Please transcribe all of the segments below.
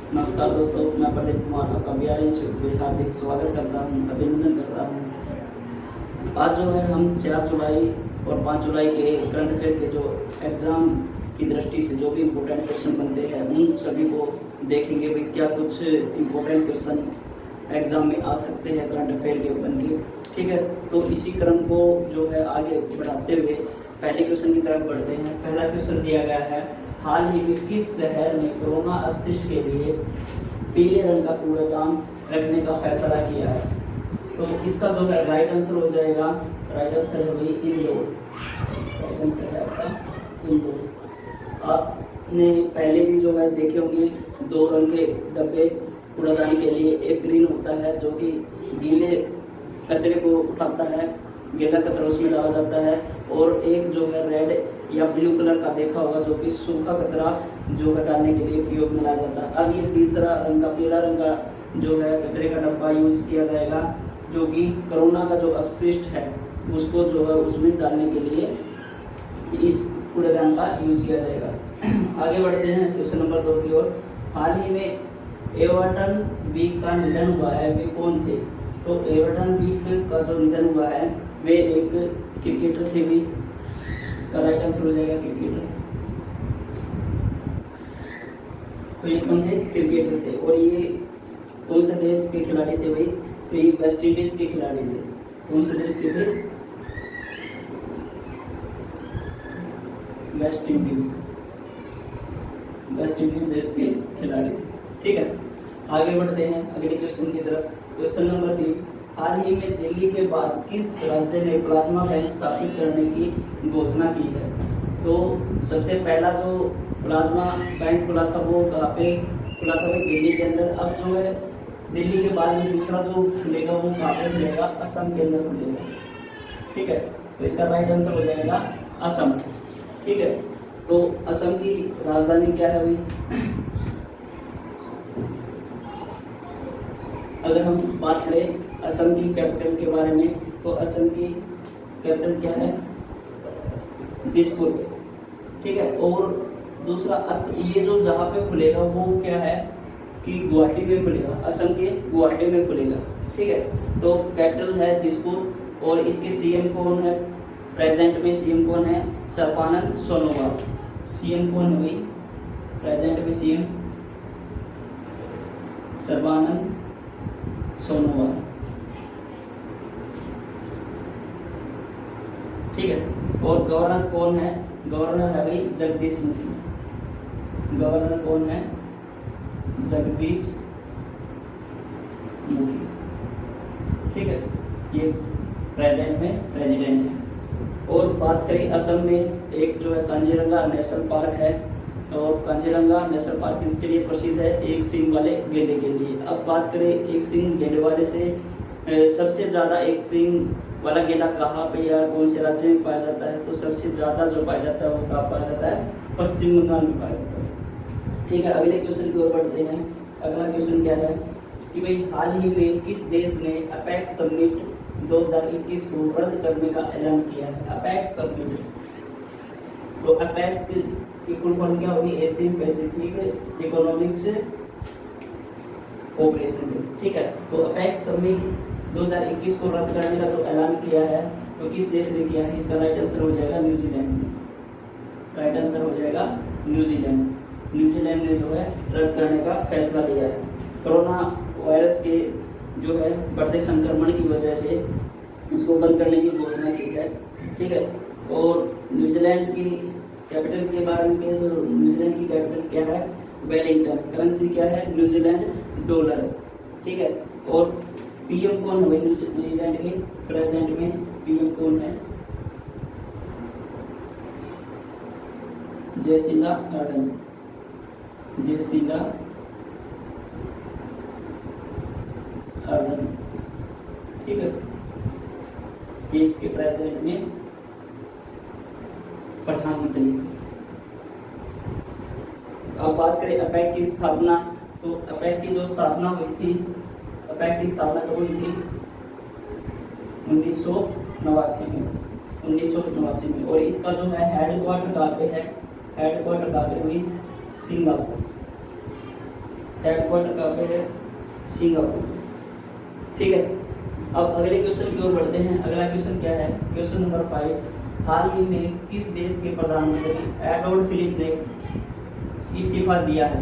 नमस्कार दोस्तों, मैं प्रदीप कुमार आपका हार्दिक स्वागत करता हूं, अभिनंदन करता हूं। आज जो है हम 4 जुलाई और 5 जुलाई के करंट अफेयर के जो एग्ज़ाम की दृष्टि से जो भी इम्पोर्टेंट क्वेश्चन बनते हैं उन सभी को देखेंगे। भाई क्या कुछ इम्पोर्टेंट क्वेश्चन एग्ज़ाम में आ सकते हैं करंट अफेयर के बन के, ठीक है। तो इसी क्रम को जो है आगे बढ़ाते हुए पहले क्वेश्चन की तरफ बढ़ते हैं। पहला क्वेश्चन दिया गया है, हाल ही में किस शहर ने कोरोना अपशिष्ट के लिए पीले रंग का कूड़ेदान रखने का फैसला किया है? तो इसका जो है राइट आंसर हो जाएगा, राइट आंसर है वही इंदौर। राइट आंसर है आपका इंदौर। आपने पहले भी जो है देखे होंगे 2 रंग के डब्बे कूड़ेदान के लिए, एक ग्रीन होता है जो कि गीले कचरे को उठाता है, गीला कचरा उसमें डाला जाता है, और एक जो है रेड या ब्लू कलर का देखा होगा जो कि सूखा कचरा जो है डालने के लिए प्रयोग में लाया जाता है। अब ये तीसरा रंग का पीला रंग का जो है कचरे का डब्बा यूज किया जाएगा, जो कि कोरोना का जो अपशिष्ट है उसको जो है उसमें डालने के लिए इस कूड़ेदान का यूज किया जाएगा। आगे बढ़ते हैं क्वेश्चन नंबर 2 की ओर। हाल ही में एवर्टन बीफ का निधन हुआ है, वे कौन थे? तो एवर्टन बीफ का जो निधन हुआ है वे एक क्रिकेटर थे भी। इसका राइट आंसर हो जाएगा क्रिकेटर। तो ये कौन थे? क्रिकेटर थे। और ये कौन से देश के खिलाड़ी थे भाई? तो ये वेस्ट इंडीज के खिलाड़ी थे। कौन से देश के थे? West Indies. वेस्ट इंडीज देश के खिलाड़ी थे, ठीक है। आगे बढ़ते हैं अगले क्वेश्चन की तरफ। क्वेश्चन नंबर 3, हाल ही में दिल्ली के बाद किस राज्य ने प्लाज्मा बैंक स्थापित करने की घोषणा की है? तो सबसे पहला जो प्लाज्मा बैंक खुला था वो कहाँ पे खुला था भाई? दिल्ली के अंदर। अब जो है दिल्ली के बाद में दूसरा जो खुलेगा वो कहाँ पे खुलेगा? असम के अंदर खुलेगा, ठीक है। तो इसका राइट आंसर हो जाएगा असम, ठीक है। तो असम की राजधानी क्या है भाई? अगर हम बात करें असम की कैपिटल के बारे में, तो असम की कैपिटल क्या है? दिसपुर, ठीक है। और दूसरा ये जो जहाँ पे खुलेगा वो क्या है कि गुवाहाटी में खुलेगा, असम के गुवाहाटी में खुलेगा, ठीक है। तो कैपिटल है दिसपुर, और इसके सीएम कौन है? प्रेजेंट में सीएम कौन है? सर्बानंद सोनोवाल। सीएम कौन है भाई प्रेजेंट में? सीएम सर्बानंद सोनोवाल, ठीक है। और गवर्नर कौन है? गवर्नर है भाई जगदीश मुखी। गवर्नर कौन है? जगदीश मुखी, ठीक है। ये प्रेजेंट में प्रेसिडेंट है। और बात करें असम में एक जो है कांजीरंगा नेशनल पार्क है, और कांजीरंगा नेशनल पार्क किसके लिए प्रसिद्ध है? एक सींग वाले गेंडे के लिए। अब बात करें एक सींग गेंडे वाले से, सबसे ज़्यादा एक सींग वाला गेंडा कहाँ पे या कौन से राज्य में पाया जाता है? तो सबसे ज़्यादा जो पाया जाता है वो कहाँ पाया जाता है? पश्चिम बंगाल में पाया जाता है, ठीक है। अगले क्वेश्चन की ओर बढ़ते हैं। अगला क्वेश्चन क्या है कि भाई हाल ही में किस देश ने अपेक्स समिट 2021 को रद्द करने का ऐलान किया है? अपेक्स समिट, तो अपेक्स की फुल फॉर्म क्या होगी? एशियन पैसिफिक इकोनॉमिक्स कोऑपरेशन, ठीक है। तो अपेक्स समिट 2021 को रद्द करने का जो ऐलान किया है तो किस देश ने किया है? इसका राइट आंसर हो जाएगा न्यूजीलैंड। राइट आंसर हो जाएगा न्यूजीलैंड। न्यूजीलैंड ने जो है रद्द करने का फैसला लिया है। कोरोना वायरस के जो है बढ़ते संक्रमण की वजह से इसको बंद करने की घोषणा की है, ठीक है। और न्यूजीलैंड की कैपिटल के बारे में, तो न्यूजीलैंड की कैपिटल क्या है? वेलिंगटन। करेंसी क्या है? न्यूजीलैंड डॉलर, ठीक है। और पीएम कौन है न्यूजीलैंड के प्रेजेंट में? पीएम कौन है? Jacinda Ardern. जेसिंडा आर्डन, ठीक है। ये इसके प्रेजेंट में प्रधानमंत्री। अब बात करें अपेक की स्थापना, तो अपेक की जो स्थापना हुई थी, अपेक की स्थापना कब हुई थी? 1989 में। और इसका जो है हेडक्वार्टर कहाँ पे है? हेडक्वार्टर कहाँ पे हुई? सिंगापुर। हेडक्वार्टर कहाँ पे है? सिंगापुर। ठीक है, अब अगले क्वेश्चन की ओर बढ़ते हैं। अगला क्वेश्चन क्या है? क्वेश्चन नंबर 5, हाल ही में किस देश के प्रधानमंत्री एडोल्फ फिलिप ने इस्तीफा दिया है?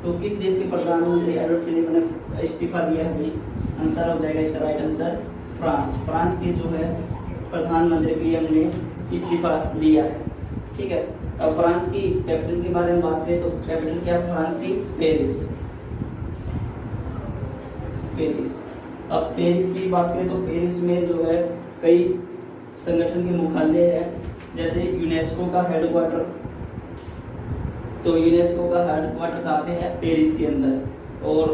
तो किस देश के प्रधानमंत्री एडोल्फ फिलिप ने इस्तीफा दिया है भाई? आंसर हो जाएगा इसका राइट आंसर फ्रांस। फ्रांस के जो है प्रधानमंत्री पीएम ने इस्तीफा दिया है। ठीक है, अब फ्रांस की कैपिटल के बारे में बात करें तो कैपिटल क्या है फ्रांस की? पेरिस। पेरिस। अब पेरिस की बात करें तो पेरिस में जो है कई संगठन के मुख्यालय है, जैसे यूनेस्को का हेडक्वार्टर। तो यूनेस्को का हेडक्वार्टर कहाँ पे है? पेरिस के अंदर। और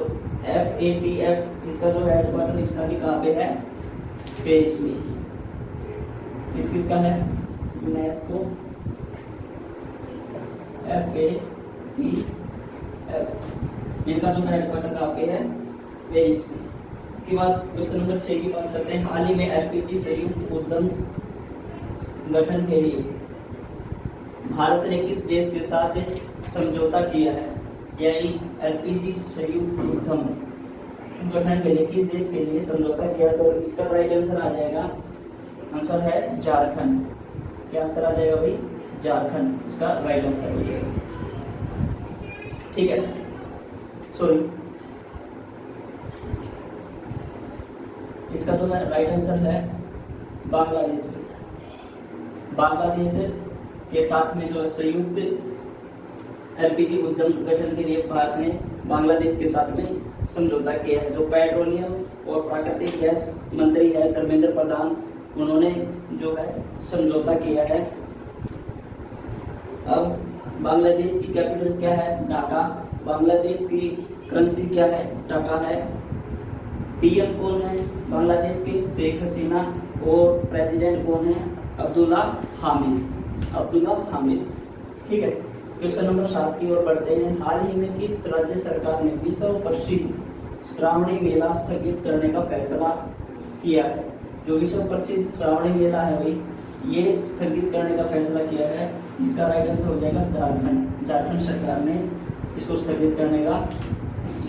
FATF इसका जो हेडक्वार्टर इसका भी कहाँ पे है? पेरिस में। किसका है? यूनेस्को FATF, इनका जो हेडक्वार्टर कहाँ पे है? पेरिस में। इसके बाद क्वेश्चन नंबर 6 की बात करते हैं। हाल ही में LPG संयुक्त उद्यम गठन के लिए भारत ने किस देश के साथ समझौता किया है? यानी LPG संयुक्त उद्यम गठन के लिए किस देश के लिए समझौता किया? तो इसका राइट आंसर आ जाएगा, आंसर है झारखंड। क्या आंसर आ जाएगा भाई? झारखंड इसका राइट आंसर हो जाएगा। ठीक है, सॉरी, इसका जो है राइट आंसर है बांग्लादेश। बांग्लादेश के साथ में जो है संयुक्त LPG उद्यम गठन के लिए भारत ने बांग्लादेश के साथ में समझौता किया है। जो पेट्रोलियम और प्राकृतिक गैस मंत्री है धर्मेंद्र प्रधान, उन्होंने जो है समझौता किया है। अब बांग्लादेश की कैपिटल क्या है? ढाका। बांग्लादेश की करेंसी क्या है? टका है। पीएम कौन है बांग्लादेश के? शेख हसीना। और प्रेसिडेंट कौन है? अब्दुल्ला हामिद। अब्दुल्ला हामिद। ठीक है, क्वेश्चन नंबर 7 की ओर बढ़ते हैं। हाल ही में किस राज्य सरकार ने विश्व प्रसिद्ध श्रावणी मेला स्थगित करने का फैसला किया है? जो विश्व प्रसिद्ध श्रावणी मेला है भाई, ये स्थगित करने का फैसला किया है। इसका राइट आंसर हो जाएगा झारखंड। झारखंड सरकार ने इसको स्थगित करने का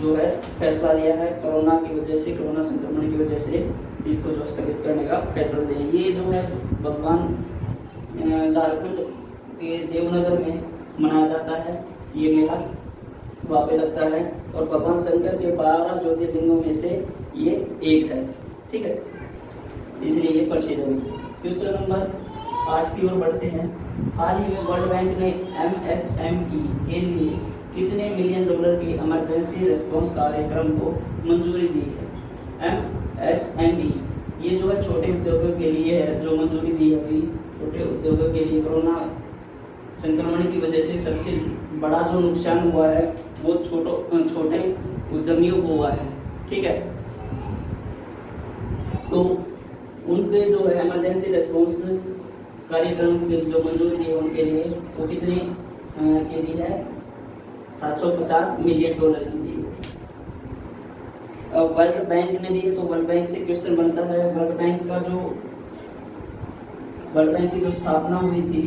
जो है फैसला लिया है। कोरोना की वजह से, कोरोना संक्रमण की वजह से इसको जो स्थगित करने का फैसला लिया। ये जो है भगवान झारखंड के देवनगर में मनाया जाता है। ये मेला वहाँ पे लगता है और भगवान शंकर के 12 ज्योतिर्लिंगों में से ये एक है। ठीक है, इसलिए ये प्रसिद्ध है। क्वेश्चन नंबर 8 की ओर बढ़ते हैं। हाल ही में वर्ल्ड बैंक ने MSME के लिए कितने मिलियन डॉलर के इमरजेंसी रिस्पांस कार्यक्रम को मंजूरी दी है? MSME ये जो है छोटे उद्योगों के लिए है, जो मंजूरी दी है अभी छोटे उद्योगों के लिए। कोरोना संक्रमण की वजह से सबसे बड़ा जो नुकसान हुआ है वो छोटे उद्यमियों को हुआ है। ठीक है, तो उनके जो है इमरजेंसी रिस्पांस कार्यक्रम की जो मंजूरी दी है उनके लिए वो कितने की दी है? 750 मिलियन डॉलर की दी है। अब वर्ल्ड बैंक ने दी है, तो वर्ल्ड बैंक से क्वेश्चन बनता है। वर्ल्ड बैंक की जो स्थापना हुई थी,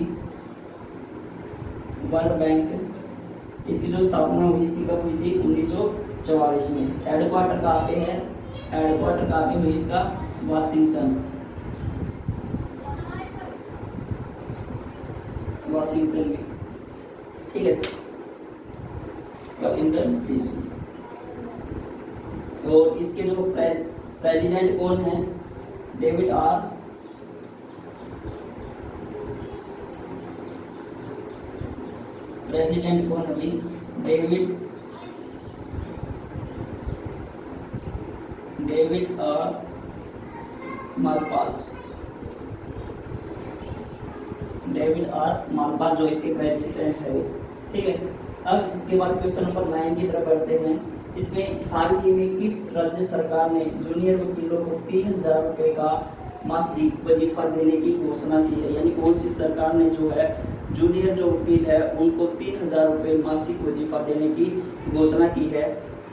वर्ल्ड बैंक इसकी जो स्थापना हुई थी कब हुई थी? 1944 में। हेडक्वार्टर कहाँ पे है? हेडक्वार्टर कहाँ पे हुई इसका? वाशिंगटन। वाशिंगटन में। ठीक है, वाशिंगटन DC। और इसके जो प्रेसिडेंट कौन है? डेविड आर प्रेसिडेंट कौन है? David R Malpass. David R Malpass जो इसके प्रेसिडेंट है। ठीक है, अब इसके बाद क्वेश्चन नंबर 9 की तरफ बढ़ते हैं। इसमें हाल ही में किस राज्य सरकार ने जूनियर वकीलों को 3000 रुपए का मासिक वजीफा देने की घोषणा की है? यानी कौन सी सरकार ने जो है जूनियर जो वकील है उनको 3000 रुपए मासिक वजीफा देने की घोषणा की है?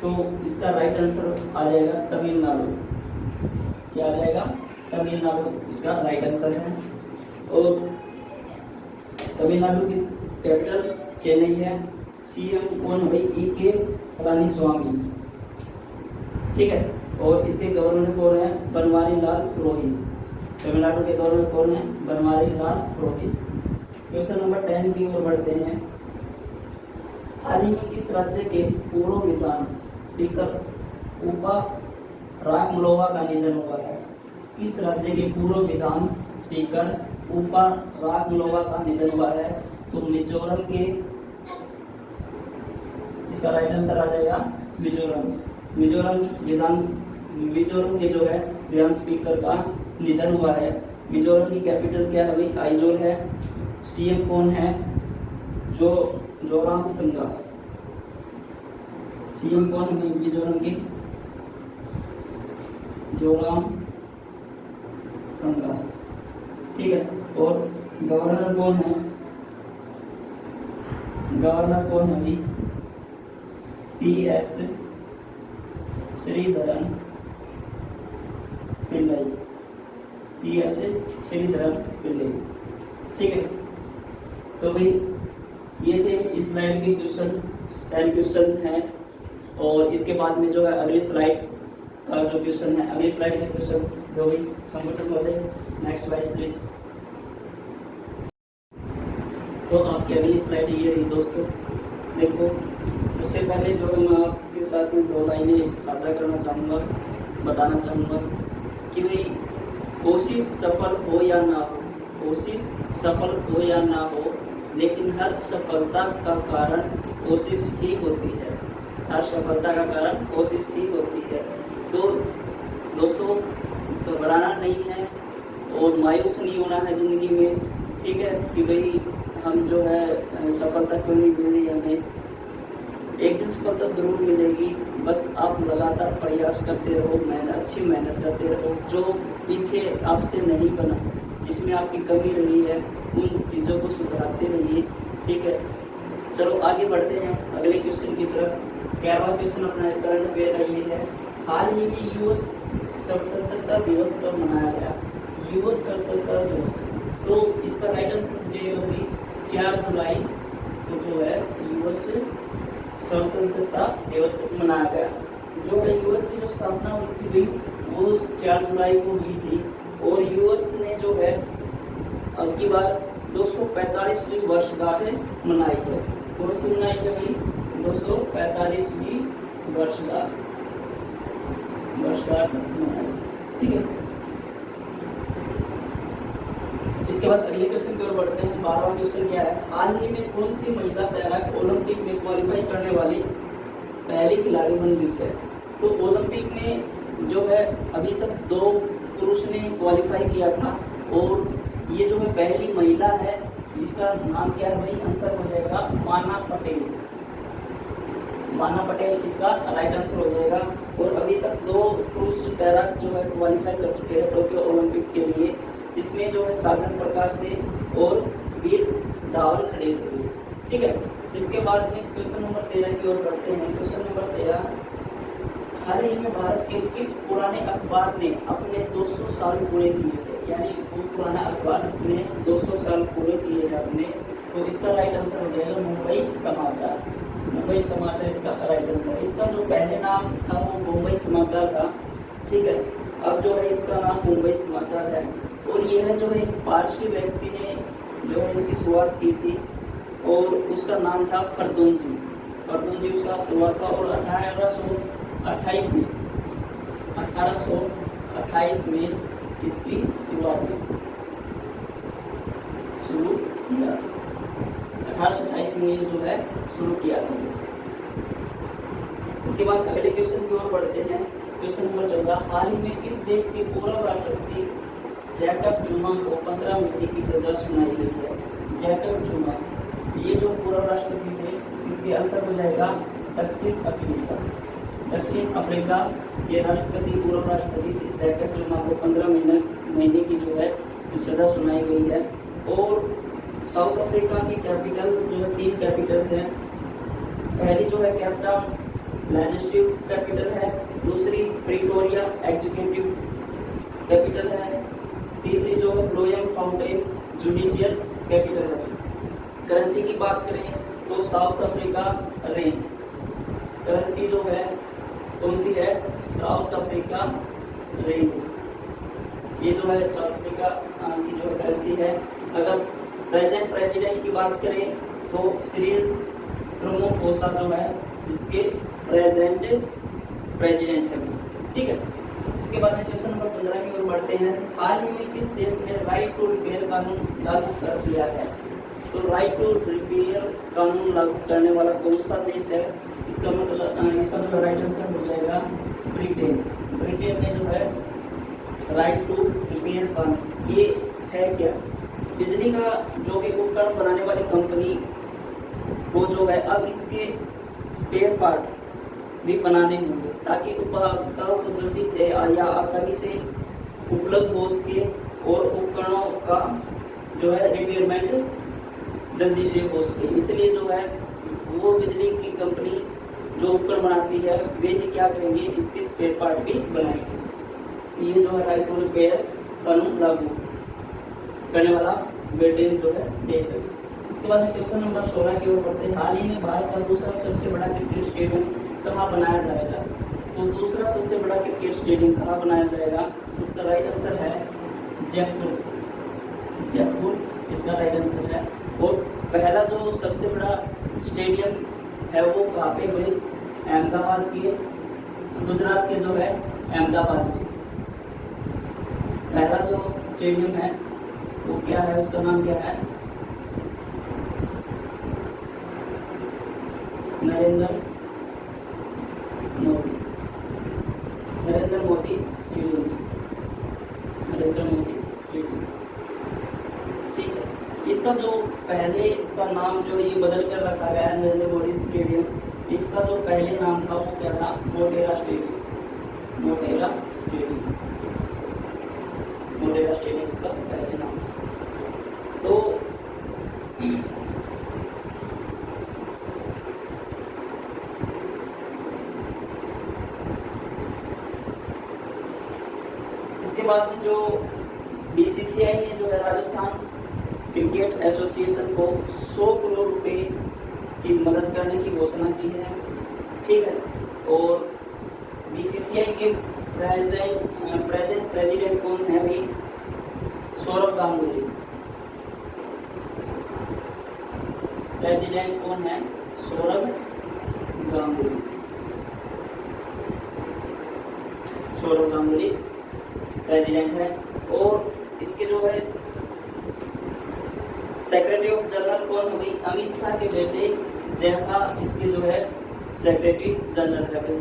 तो इसका राइट आंसर आ जाएगा तमिलनाडु। क्या आ जाएगा? तमिलनाडु इसका राइट आंसर है। और तमिलनाडु की कैपिटल चेन्नई है। CM कौन है भाई? EK पलानीस्वामी, ठीक है। और इसके गवर्नर कौन है? बनवारी लाल पुरोहित। तमिलनाडु के गवर्नर कौन है? बनवारी लाल पुरोहित। क्वेश्चन नंबर 10 की ओर बढ़ते हैं। हाल ही में किस राज्य के पूर्व विधान स्पीकर उपा रामलोवा का निधन हुआ है? किस राज्य के पूर्व विधान स्पीकर उपा रामलोवा का निधन हुआ है? तो मिजोरम के, इसका राइट आंसर आ जाएगा मिजोरम। मिजोरम के जो है विधान स्पीकर का निधन हुआ है। मिजोरम की कैपिटल क्या है भाई? आइजोल है। सीएम कौन है? जोरामथंगा। सीएम कौन है मिजोरम की? जोरामथंगा, ठीक है। और गवर्नर कौन है? गवर्नर कौन है भाई? PS श्रीधरन पिल्लई। PS श्रीधरन पिल्लई, ठीक है। तो भाई ये थे इस स्लाइड के क्वेश्चन, 10 क्वेश्चन हैं। और इसके बाद में जो है अगली स्लाइड का जो क्वेश्चन है, अगली स्लाइड का क्वेश्चन जो भी कंप्यूटर कर दे। Next slide please. तो आपकी अगली स्लाइड ये रही दोस्तों। देखो, उससे पहले जो है मैं आपके साथ में 2 लाइनें साझा करना चाहूँगा, बताना चाहूँगा कि भाई कोशिश सफल हो या ना हो, कोशिश सफल हो या ना हो, लेकिन हर सफलता का कारण कोशिश ही होती है। हर सफलता का कारण कोशिश ही होती है। तो दोस्तों, घबराना नहीं है और मायूस नहीं होना है ज़िंदगी में, ठीक है, कि भाई हम जो है सफलता क्यों नहीं मिल रही हमें। एक दिन सफलता जरूर मिलेगी, बस आप लगातार प्रयास करते रहो, अच्छी मेहनत करते रहो। जो पीछे आपसे नहीं बना, जिसमें आपकी कमी रही है, उन चीज़ों को सुधारते रहिए, ठीक है। चलो आगे बढ़ते हैं अगले क्वेश्चन की तरफ। 11वां क्वेश्चन अपना करंट अफेयर का ये है, हाल ही में यूएस स्वतंत्रता दिवस कब मनाया गया? यूएस स्वतंत्रता दिवस, तो इसका राइट आंसर हो जाएगा 4 जुलाई को जो है यूएस स्वतंत्रता दिवस मनाया गया। जो है यूएस की जो स्थापना हुई थी भाई, वो 4 जुलाई को हुई थी। और यूएस ने जो है अब की बार 245वीं वर्षगांठ मनाई है। कौन सी मनाई है भाई? 245वीं वर्षगांठ मनाई, ठीक है। इसके बाद अगले क्वेश्चन की ओर बढ़ते हैं। 12वां क्वेश्चन क्या है, हाल ही में कौन सी महिला तैराक ओलंपिक में क्वालिफाई करने वाली पहली खिलाड़ी बन गई है? तो ओलंपिक में जो है अभी तक 2 पुरुष ने क्वालिफाई किया था और ये जो है पहली महिला है। इसका नाम क्या है भाई? आंसर हो जाएगा माना पटेल। माना पटेल इसका राइट आंसर हो जाएगा। और अभी तक 2 पुरुष तैराक जो है क्वालिफाई कर चुके हैं टोक्यो ओलंपिक के लिए। इसमें जो है साजन प्रकाश से और वीर धावल खड़े हुए, ठीक है। इसके बाद में क्वेश्चन नंबर 13 की ओर बढ़ते हैं। क्वेश्चन नंबर 13, हाल ही में भारत के किस पुराने अखबार ने अपने 200 साल पूरे किए थे? यानी वो पुराना अखबार जिसने 200 साल पूरे किए हैं अपने, तो इसका राइट आंसर हो जाएगा मुंबई समाचार। मुंबई समाचार इसका राइट आंसर। इसका जो पहले नाम था वो मुंबई समाचार था, ठीक है। अब जो है इसका नाम मुंबई समाचार है। और यह है जो एक पारसी व्यक्ति ने जो है इसकी शुरुआत की थी और उसका नाम था फरदून जी उसका शुरुआत था। और 1828 में इसकी शुरुआत शुरू किया। 1828 में जो है शुरू किया था। इसके बाद अगले क्वेश्चन की ओर बढ़ते हैं। क्वेश्चन नंबर 14, हाल ही में किस देश के पूर्व राष्ट्रपति जैकब जुमा को 15 महीने की सजा सुनाई गई है? जैकब जुमा, ये जो पूर्व राष्ट्रपति थे, इसके आंसर हो जाएगा दक्षिण अफ्रीका के राष्ट्रपति, पूर्व राष्ट्रपति जैकब जुमा को 15 महीने की जो है सजा सुनाई गई है। और साउथ अफ्रीका की कैपिटल जो है 3 कैपिटल है। पहली जो है कैपटाउन लेजिस्लेटिव कैपिटल है, दूसरी प्रिटोरिया एग्जीक्यूटिव कैपिटल है, तीसरी जो है ब्लोएम फाउंटेन जुडिशियल कैपिटल है। करेंसी की बात करें तो साउथ अफ्रीका रेन करेंसी जो है कौन सी है, साउथ अफ्रीका रेंड। ये जो है साउथ अफ्रीका की जो करेंसी है। अगर प्रेजेंट प्रेसिडेंट की बात करें तो सिरिल रामाफोसा जो है इसके प्रेजेंट प्रेसिडेंट है। ठीक है, इसके बाद में क्वेश्चन नंबर 15 की ओर बढ़ते हैं। हाल ही में किस देश ने राइट टू रिपेयर कानून लागू कर दिया है? तो राइट टू रिपेयर कानून लागू करने वाला कौन सा देश है? इसका मतलब इसका जो राइट आंसर हो जाएगा ब्रिटेन। ब्रिटेन ने जो है राइट टू रिपेयर कानून, ये है क्या, बिजली का जो भी उपकरण बनाने वाली कंपनी वो जो है अब इसके स्पेयर पार्ट भी बनाने होंगे ताकि उपभोक्ताओं को जल्दी से या आसानी से उपलब्ध हो सके और उपकरणों का जो है रिपेयरमेंट जल्दी से हो सके। इसलिए जो है वो बिजली की कंपनी जो उपकरण बनाती है वे ही क्या करेंगे, इसके स्पेयर पार्ट भी बनाएंगे। ये जो है राइट टू रिपेयर कानून लागू करने वाला ब्रिटेन जो है देश है। इसके बाद में क्वेश्चन नंबर 16 की ओर बढ़ते हैं। हाल ही में भारत का दूसरा सबसे बड़ा क्रिकेट स्टेडियम कहाँ बनाया जाएगा? तो दूसरा सबसे बड़ा क्रिकेट स्टेडियम कहाँ बनाया जाएगा? इसका राइट आंसर है जयपुर। जयपुर इसका राइट आंसर है। और पहला जो सबसे बड़ा स्टेडियम है वो कहाँ पे हुए? अहमदाबाद के, गुजरात के जो है अहमदाबाद में पहला जो स्टेडियम है वो क्या है, उसका नाम क्या है? नरेंद्र मोदी स्टेडियम। नरेंद्र मोदी स्टेडियम, ठीक है। इसका जो पहले इसका नाम जो ये बदल कर रखा गया है नरेंद्र मोदी स्टेडियम, इसका जो पहले नाम था वो क्या था? Motera stadium. Motera stadium, Motera stadium इसका पहले नाम था। तो इसके बाद में जो बीसीसीआई ने जो है राजस्थान क्रिकेट एसोसिएशन को 100 करोड़ रुपए की मदद करने की घोषणा की है। ठीक है, और बीसीसीआई के प्रेजेंट प्रेसिडेंट कौन है भाई? सौरभ गांगुली। प्रेसिडेंट कौन है? सौरभ गांगुली। सौरभ गांगुली प्रेसिडेंट है। और इसके जो है सेक्रेटरी ऑफ जनरल कौन है? अमित शाह के बेटे जैसा इसके जो है सेक्रेटरी जनरल है भाई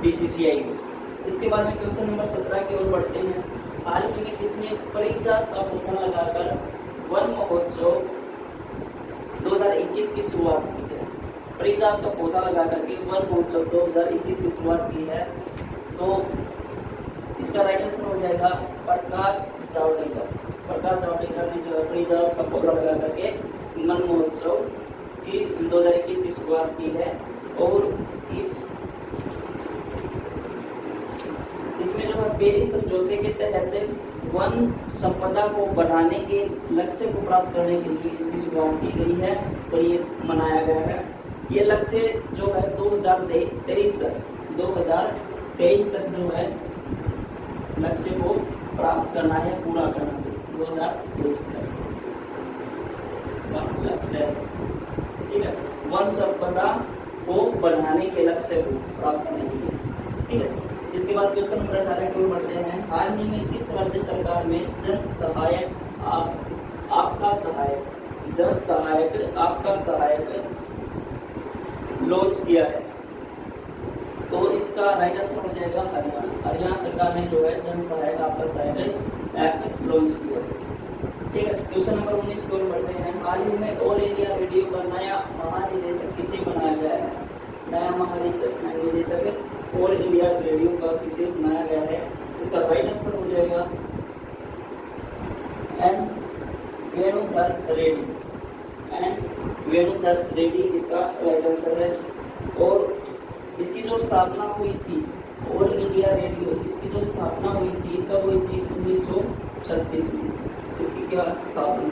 बीसीसीआई के। इसके बाद में क्वेश्चन नंबर 17 की ओर बढ़ते हैं। हाल ही में किसने परिजात का पौधा लगाकर वन महोत्सव 2021 की शुरुआत की है? परिजात का पौधा लगा करके वन महोत्सव 2021 की शुरुआत की है। तो इसका राइट आंसर हो जाएगा प्रकाश जावड़ेकर। प्रकाश जावड़ेकर ने जो है परिजात का पौधा लगा करके वन महोत्सव की 2021 की शुरुआत की है। और इसमें जो है पेरिस समझौते के तहत वन संपदा को बढ़ाने के लक्ष्य को प्राप्त करने के लिए इसकी शुरुआत की गई है और ये मनाया गया है। ये लक्ष्य जो है 2023 तक जो है लक्ष्य को प्राप्त करना है, पूरा करना है 2023 तक का लक्ष्य है। ठीक है, वन संपदा को बढ़ाने के लक्ष्य को प्राप्त करने के लिए। ठीक है, इसके बाद क्वेश्चन नंबर 18 की ओर बढ़ते हैं। हाल ही में किस राज्य सरकार में जन सहायक आपका सहायक लॉन्च किया है? तो इसका राइट आंसर हो जाएगा हरियाणा। हरियाणा सरकार ने जो है जन सहायक आपका सहायक ऐप लॉन्च किया है। ठीक है, क्वेश्चन नंबर 19 की ओर बढ़ते हैं। हाल ही में ऑल इंडिया रेडियो का नया महानिदेशक किसे बनाया गया है? नया महानिदेशक ऑल इंडिया रेडियो का किसे बनाया गया है? इसका राइट आंसर हो जाएगा एन वेणुधर रेड्डी। एन वेणुधर रेड्डी इसका राइट आंसर है। और इसकी जो स्थापना हुई थी ऑल इंडिया रेडियो, इसकी जो स्थापना हुई थी कब हुई थी? 1936 में इसकी क्या स्थापना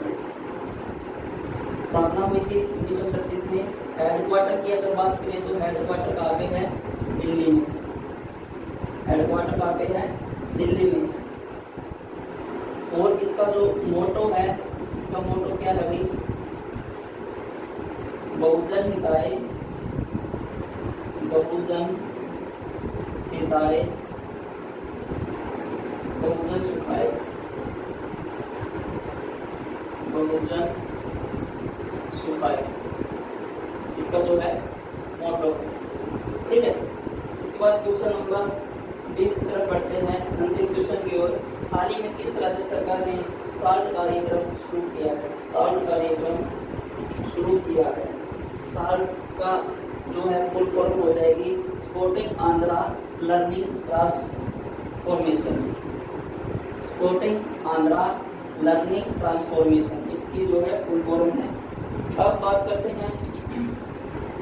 स्थापना हुई थी 1936 में। हेडक्वार्टर की अगर बात करें तो हेडक्वार्टर कहाँ पे है? दिल्ली में। हेडक्वार्टर कहाँ पे है? दिल्ली में। और इसका जो मोटो है, इसका मोटो क्या है भाई? बहुजन हिताय, बहुजन हिताय, बहुजन सुखाय, बहुजन सुखाय, इसका जो है मोटो। ठीक है, इसके बाद क्वेश्चन नंबर 20 की तरफ बढ़ते हैं, अंतिम क्वेश्चन की ओर। हाल ही में किस राज्य सरकार ने साल्ट कार्यक्रम शुरू किया है? साल्ट कार्यक्रम शुरू किया है। साल्ट का जो है फुल फॉर्म हो जाएगी sporting Andhra learning transformation. Sporting Andhra learning transformation, इसकी जो है फुल फॉर्म है। अब बात करते हैं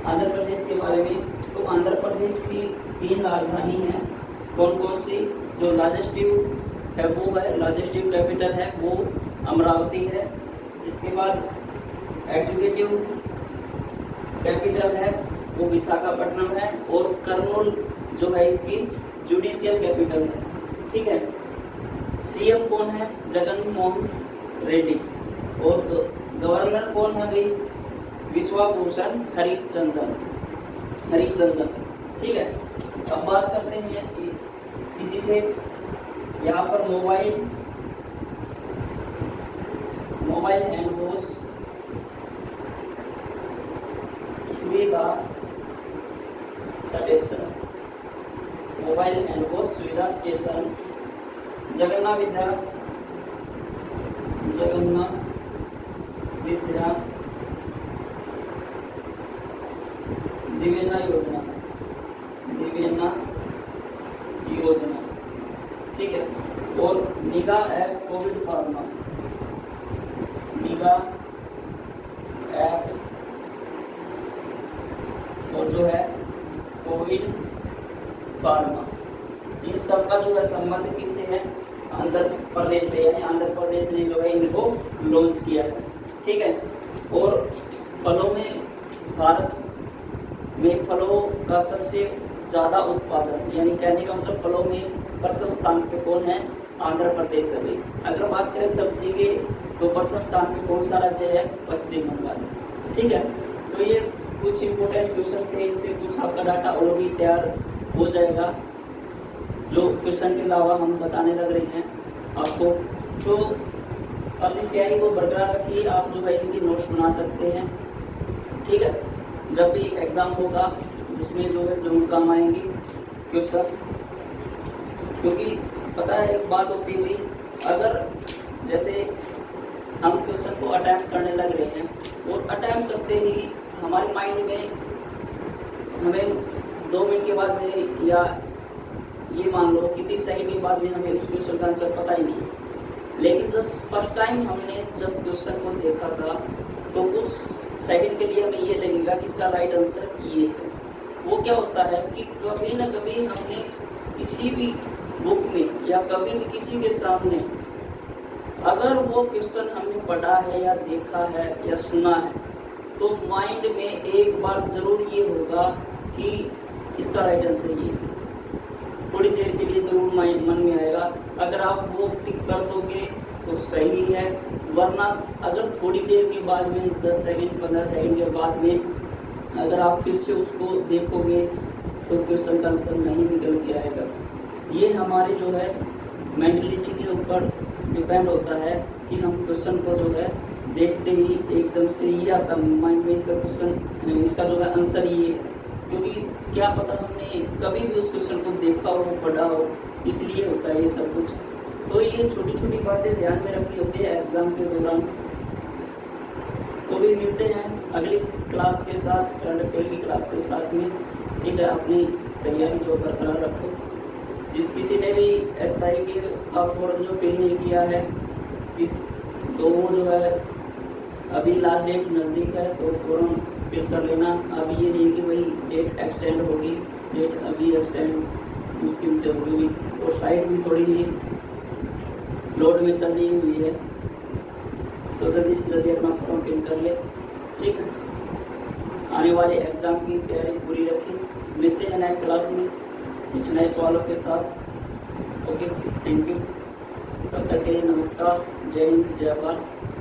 आंध्र प्रदेश के बारे में। तो आंध्र प्रदेश की 3 राजधानी है। कौन कौन सी? जो लॉजिस्टिक है वो है, लॉजिस्टिक कैपिटल है वो अमरावती है। इसके बाद एग्जीक्यूटिव कैपिटल है वो विशाखापट्टनम है। और कर्नूल जो है इसकी जुडिशियल कैपिटल है। ठीक है, सीएम कौन है? जगन मोहन रेड्डी। और गवर्नर कौन है भाई? विश्वभूषण हरिश्चंद्रन। ठीक है, अब बात करते हैं इसी से यहाँ पर मोबाइल हैंड वॉश सुविधा स्टेशन, मोबाइल हैंड वॉश सुविधा स्टेशन जगन्नाथ विद्या दिव्यना योजना। ठीक है, और निगा ऐप कोविड फार्मा, निगा ऐप और जो है कोविड फार्मा, इन सब का जो है संबंध किससे है? आंध्र प्रदेश से। यानी आंध्र प्रदेश ने जो है इनको लॉन्च किया है। ठीक है, और फलों में भारत में फलों का सबसे ज्यादा उत्पादन, यानी कहने का मतलब फलों में प्रथम स्थान पे कौन है? आंध्र प्रदेश है। अगर बात करें सब्जी के तो प्रथम स्थान पे कौन सा राज्य है? पश्चिम बंगाल। ठीक है, तो ये कुछ इंपोर्टेंट क्वेश्चन थे, इससे कुछ आपका डाटा और भी तैयार हो जाएगा। जो क्वेश्चन के अलावा हम बताने लग रहे हैं आपको, तो अपनी तैयारी को बरकरार रखिए। आप जो है इनकी नोट्स बना सकते हैं। ठीक है, जब भी एग्जाम होगा उसमें जो है जरूर काम आएंगी क्वेश्चन, क्योंकि पता है एक बात होती हुई, अगर जैसे हम क्वेश्चन को अटेम्प्ट करने लग रहे हैं और अटेम्प्ट करते ही हमारे माइंड में हमें 2 मिनट के बाद में या ये मान लो कितनी सेकंड के बाद में हमें उस क्वेश्चन का आंसर पता ही नहीं, लेकिन जब फर्स्ट टाइम हमने जब क्वेश्चन को देखा था तो कुछ सेकंड के लिए हमें ये लगेगा कि इसका राइट आंसर ये है। वो क्या होता है कि कभी ना कभी हमने किसी भी बुक में या कभी भी किसी के सामने अगर वो क्वेश्चन हमने पढ़ा है या देखा है या सुना है तो माइंड में एक बार जरूर ये होगा कि इसका राइट आंसर ये है। थोड़ी देर के लिए जरूर मन में आएगा। अगर आप वो टिक कर दोगे तो सही है, वरना अगर थोड़ी देर के बाद में 10 सेकंड 15 सेकंड के बाद में अगर आप फिर से उसको देखोगे तो क्वेश्चन का आंसर नहीं निकल के आएगा। ये हमारी जो है मेंटलिटी के ऊपर डिपेंड होता है कि हम क्वेश्चन को जो है देखते ही एकदम से ये आता माइंड में इसका क्वेश्चन, इसका जो है आंसर ये है, क्योंकि क्या पता हमने कभी भी उस क्वेश्चन को देखा हो, पढ़ा हो, इसलिए होता है ये सब कुछ। तो ये छोटी छोटी बातें ध्यान में रखनी होती है एग्जाम के दौरान। तो भी मिलते हैं अगली क्लास के साथ, करंट अफेयर की क्लास के साथ में। ठीक है, अपनी तैयारी जो बरकरार रखो। जिस किसी ने भी SI के फॉर्म जो फिल नहीं किया है तो वो जो है अभी लास्ट डेट नज़दीक है तो फॉर्म फिल कर लेना। अभी ये नहीं कि भाई डेट एक्सटेंड होगी, डेट अभी एक्सटेंड मुश्किल से होगी और साइट भी थोड़ी ही लोड में चल रही हुई है, तो जल्दी से जल्दी अपना फॉर्म फिल कर ले। ठीक है, आने वाले एग्जाम की तैयारी पूरी रखें। मिलते हैं नए क्लास में कुछ नए सवालों के साथ। Okay, thank you. तब तक के लिए नमस्कार, जय हिंद, जय भारत।